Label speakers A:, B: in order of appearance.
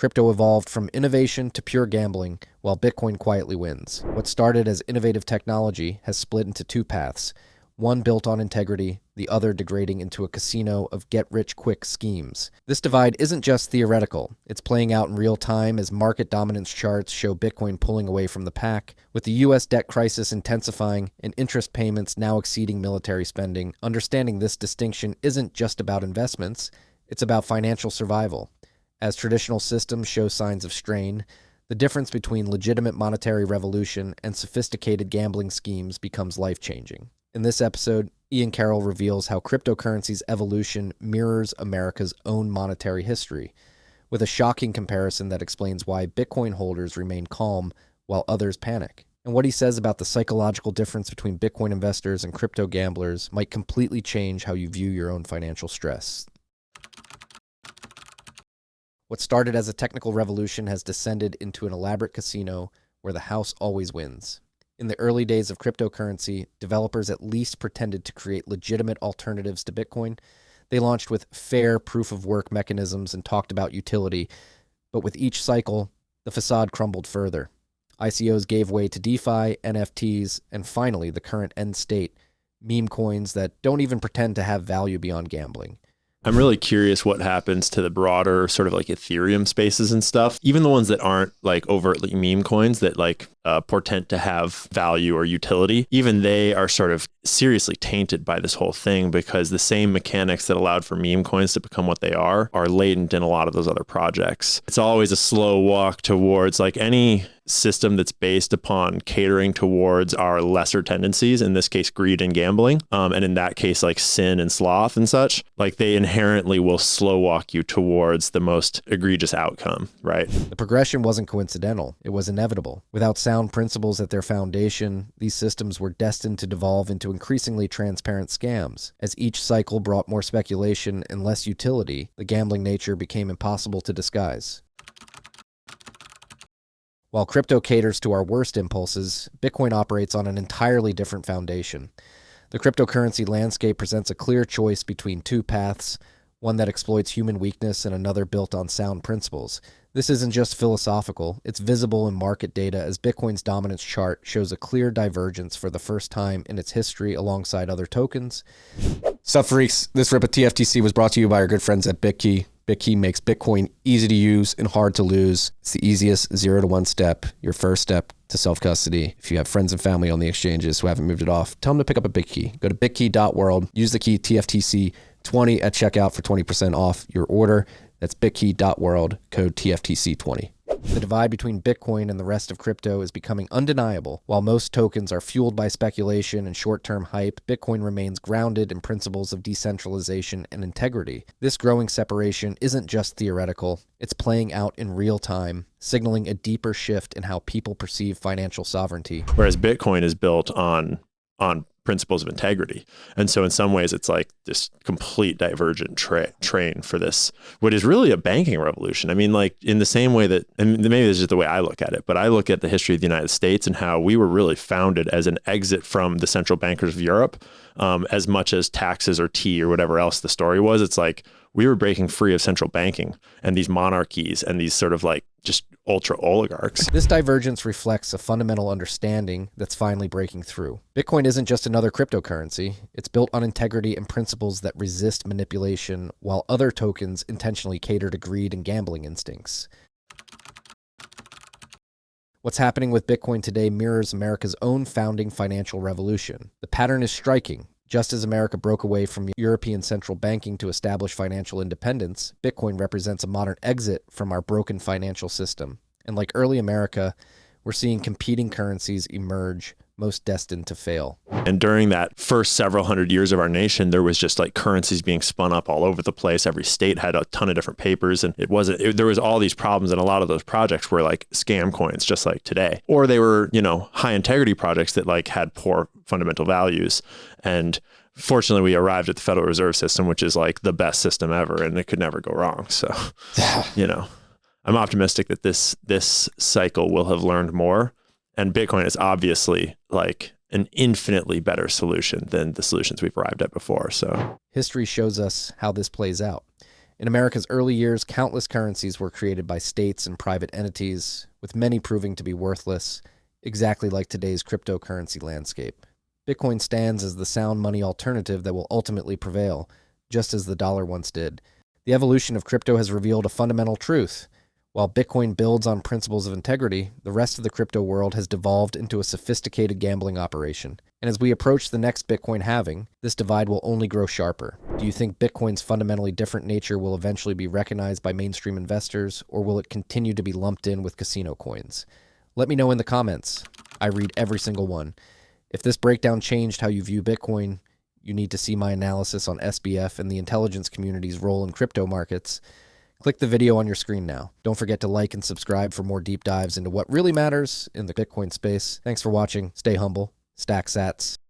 A: Crypto evolved from innovation to pure gambling, while Bitcoin quietly wins. What started as innovative technology has split into two paths, one built on integrity, the other degrading into a casino of get-rich-quick schemes. This divide isn't just theoretical. It's playing out in real time as market dominance charts show Bitcoin pulling away from the pack. With the U.S. debt crisis intensifying and interest payments now exceeding military spending, understanding this distinction isn't just about investments, it's about financial survival. As traditional systems show signs of strain, the difference between legitimate monetary revolution and sophisticated gambling schemes becomes life-changing. In this episode, Ian Carroll reveals how cryptocurrencies' evolution mirrors America's own monetary history, with a shocking comparison that explains why Bitcoin holders remain calm while others panic, and what he says about the psychological difference between Bitcoin investors and crypto gamblers might completely change how you view your own financial stress. What started as a technical revolution has descended into an elaborate casino where the house always wins. In the early days of cryptocurrency, developers at least pretended to create legitimate alternatives to Bitcoin. They launched with fair proof-of-work mechanisms and talked about utility, but with each cycle, the facade crumbled further. ICOs gave way to DeFi, NFTs, and finally the current end state, meme coins that don't even pretend to have value beyond gambling.
B: I'm really curious what happens to the broader sort of like Ethereum spaces and stuff, even the ones that aren't like overtly meme coins that like portend to have value or utility. Even they are sort of seriously tainted by this whole thing because the same mechanics that allowed for meme coins to become what they are latent in a lot of those other projects. It's always a slow walk towards like any system that's based upon catering towards our lesser tendencies, in this case, greed and gambling. And in that case, like sin and sloth and such, like they inherently will slow walk you towards the most egregious outcome, right?
A: The progression wasn't coincidental. It was inevitable. Without sound principles at their foundation, these systems were destined to devolve into increasingly transparent scams. As each cycle brought more speculation and less utility, the gambling nature became impossible to disguise. While crypto caters to our worst impulses, Bitcoin operates on an entirely different foundation. The cryptocurrency landscape presents a clear choice between two paths, one that exploits human weakness and another built on sound principles. This isn't just philosophical, it's visible in market data as Bitcoin's dominance chart shows a clear divergence for the first time in its history alongside other tokens. Sup freaks, this rip of TFTC was brought to you by our good friends at BitKey. BitKey makes Bitcoin easy to use and hard to lose. It's the easiest 0 to 1 step, your first step to self-custody. If you have friends and family on the exchanges who haven't moved it off, tell them to pick up a BitKey. Go to bitkey.world, use the key TFTC20 at checkout for 20% off your order. That's bitkey.world, code TFTC20. The divide between Bitcoin and the rest of crypto is becoming undeniable. While most tokens are fueled by speculation and short-term hype, Bitcoin remains grounded in principles of decentralization and integrity. This growing separation isn't just theoretical, it's playing out in real time, signaling a deeper shift in how people perceive financial sovereignty.
B: Whereas Bitcoin is built on principles of integrity. And so in some ways, it's like this complete divergent train for this, what is really a banking revolution. I mean, like in the same way that, and maybe this is just the way I look at it, but I look at the history of the United States and how we were really founded as an exit from the central bankers of Europe, as much as taxes or tea or whatever else the story was. It's like we were breaking free of central banking and these monarchies and these sort of like just ultra oligarchs.
A: This divergence reflects a fundamental understanding that's finally breaking through. Bitcoin isn't just another cryptocurrency. It's built on integrity and principles that resist manipulation, while other tokens intentionally cater to greed and gambling instincts. What's happening with Bitcoin today mirrors America's own founding financial revolution. The pattern is striking. Just as America broke away from European central banking to establish financial independence, Bitcoin represents a modern exit from our broken financial system. And like early America, we're seeing competing currencies emerge, most destined to fail.
B: And during that first several hundred years of our nation, there was just like currencies being spun up all over the place. Every state had a ton of different papers, and there was all these problems, and a lot of those projects were like scam coins, just like today. Or they were, high integrity projects that like had poor fundamental values. And fortunately, we arrived at the Federal Reserve System, which is like the best system ever, and it could never go wrong. So, I'm optimistic that this cycle will have learned more. And Bitcoin is obviously like an infinitely better solution than the solutions we've arrived at before. So
A: history shows us how this plays out. In America's early years, countless currencies were created by states and private entities, with many proving to be worthless, exactly like today's cryptocurrency landscape. Bitcoin stands as the sound money alternative that will ultimately prevail, just as the dollar once did. The evolution of crypto has revealed a fundamental truth. While Bitcoin builds on principles of integrity, the rest of the crypto world has devolved into a sophisticated gambling operation. And as we approach the next Bitcoin halving, this divide will only grow sharper. Do you think Bitcoin's fundamentally different nature will eventually be recognized by mainstream investors, or will it continue to be lumped in with casino coins? Let me know in the comments. I read every single one. If this breakdown changed how you view Bitcoin, you need to see my analysis on SBF and the intelligence community's role in crypto markets. Click the video on your screen now. Don't forget to like and subscribe for more deep dives into what really matters in the Bitcoin space. Thanks for watching. Stay humble. Stack sats.